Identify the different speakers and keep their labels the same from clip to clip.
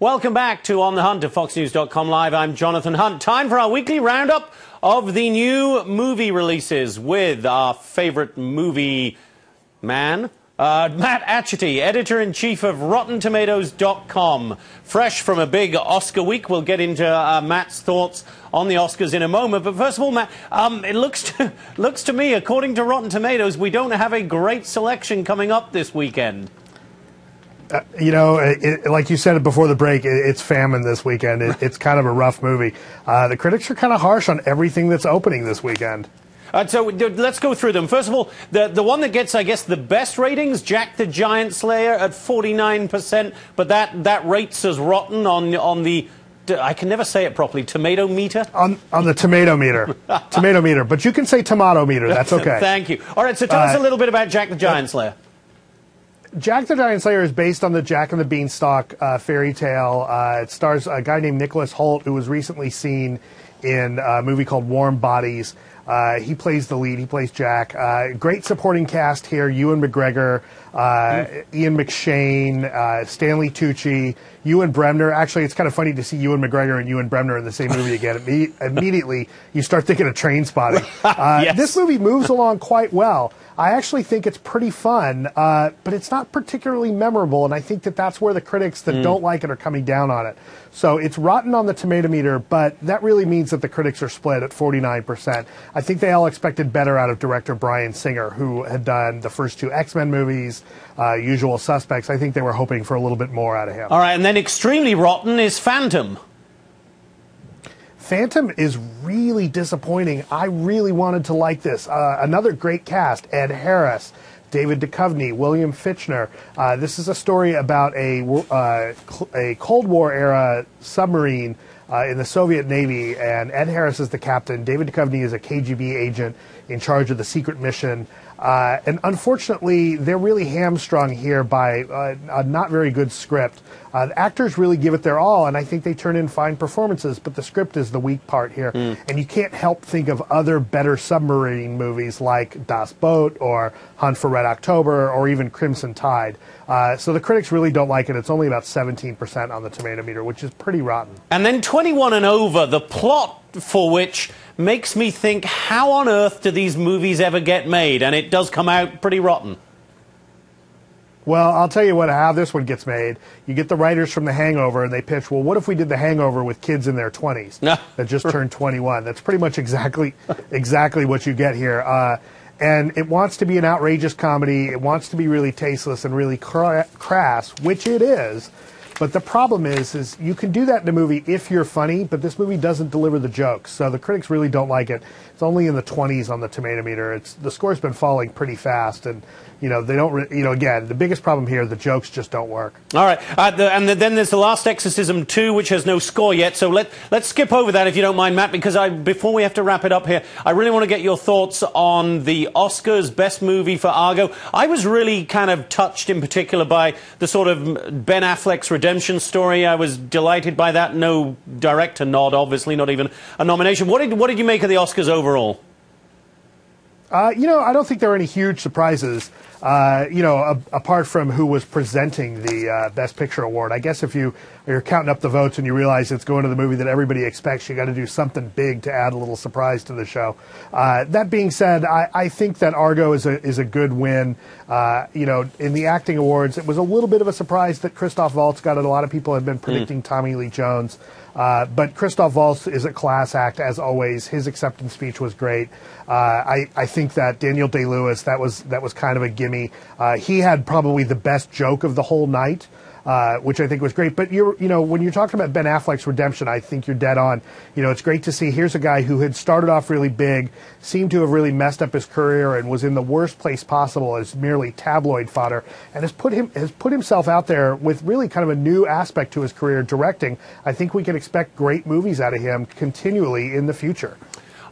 Speaker 1: Welcome back to On the Hunt at FoxNews.com Live. I'm Jonathan Hunt. Time for our weekly roundup of the new movie releases with our favorite movie man, Matt Achety, editor-in-chief of RottenTomatoes.com. Fresh from a big Oscar week. We'll get into Matt's thoughts on the Oscars in a moment. But first of all, Matt, it looks to me, according to Rotten Tomatoes, we don't have a great selection coming up this weekend.
Speaker 2: Like you said it before the break, it's famine this weekend. It's kind of a rough movie. The critics are kind of harsh on everything that's opening this weekend.
Speaker 1: So let's go through them. First of all, the one that gets, I guess, the best ratings, Jack the Giant Slayer at 49%, but that rates as rotten on the, I can never say it properly, tomato meter?
Speaker 2: On the tomato meter. Tomato meter. But you can say tomato meter. That's okay.
Speaker 1: Thank you. All right, so tell us a little bit about Jack the Giant Slayer.
Speaker 2: Jack the Giant Slayer is based on the Jack and the Beanstalk fairy tale. It stars a guy named Nicholas Hoult, who was recently seen in a movie called Warm Bodies. He plays the lead. He plays Jack. Great supporting cast here. Ewan McGregor, Ian McShane, Stanley Tucci, Ewan Bremner. Actually, it's kind of funny to see Ewan McGregor and Ewan Bremner in the same movie again. Immediately, you start thinking of Trainspotting.
Speaker 1: Yes.
Speaker 2: This movie moves along quite well. I actually think it's pretty fun, but it's not particularly memorable, and I think that's where the critics that don't like it are coming down on it. So it's rotten on the tomato meter, but that really means that the critics are split at 49%. I think they all expected better out of director Bryan Singer, who had done the first two X-Men movies, Usual Suspects. I think they were hoping for a little bit more out of him.
Speaker 1: All right, and then extremely rotten is Phantom.
Speaker 2: Phantom is really disappointing. I really wanted to like this. Another great cast: Ed Harris, David Duchovny, William Fichtner. This is a story about a Cold War era submarine in the Soviet Navy, and Ed Harris is the captain. David Duchovny is a KGB agent in charge of the secret mission. And unfortunately, they're really hamstrung here by a not very good script. The actors really give it their all, and I think they turn in fine performances, but the script is the weak part here. And you can't help think of other better submarine movies like Das Boot or Hunt for Red October or even Crimson Tide. So the critics really don't like it. It's only about 17% on the tomato meter, which is pretty rotten.
Speaker 1: And then 21 and over, the plot for which makes me think, how on earth do these movies ever get made? And it does come out pretty rotten.
Speaker 2: Well, I'll tell you how this one gets made. You get the writers from The Hangover, and they pitch, well, what if we did The Hangover with kids in their 20s that just turned 21? That's pretty much exactly what you get here. And it wants to be an outrageous comedy. It wants to be really tasteless and really crass, which it is. But the problem is you can do that in a movie if you're funny, but this movie doesn't deliver the jokes. So the critics really don't like it. It's only in the 20s on the tomato meter. The score's been falling pretty fast, and they don't. Again, the biggest problem here, the jokes just don't work.
Speaker 1: All right, then there's The Last Exorcism 2, which has no score yet. So let's skip over that if you don't mind, Matt, because before we have to wrap it up here, I really want to get your thoughts on the Oscars Best Movie for Argo. I was really kind of touched in particular by the sort of Ben Affleck's redemption story. I was delighted by that. No director nod, obviously, not even a nomination. What did you make of the Oscars overall?
Speaker 2: I don't think there are any huge surprises, apart from who was presenting the Best Picture award. I guess if you're counting up the votes and you realize it's going to the movie that everybody expects, you got to do something big to add a little surprise to the show. That being said, I think that Argo is a good win. In the acting awards, it was a little bit of a surprise that Christoph Waltz got it. A lot of people have been predicting Tommy Lee Jones. But Christoph Waltz is a class act, as always. His acceptance speech was great. I think that Daniel Day-Lewis, that was kind of a gimme. He had probably the best joke of the whole night, which I think was great. But when you're talking about Ben Affleck's redemption, I think you're dead on. It's great to see. Here's a guy who had started off really big, seemed to have really messed up his career, and was in the worst place possible as merely tabloid fodder, and has put himself out there with really kind of a new aspect to his career, directing. I think we can expect great movies out of him continually in the future.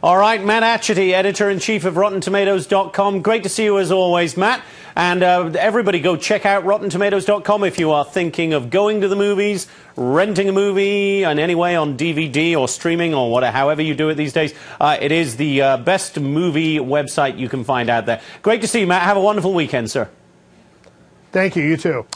Speaker 1: All right, Matt Achety, editor-in-chief of RottenTomatoes.com. Great to see you as always, Matt. And everybody go check out RottenTomatoes.com if you are thinking of going to the movies, renting a movie in any way on DVD or streaming or whatever, however you do it these days. It is the best movie website you can find out there. Great to see you, Matt. Have a wonderful weekend, sir.
Speaker 2: Thank you. You too.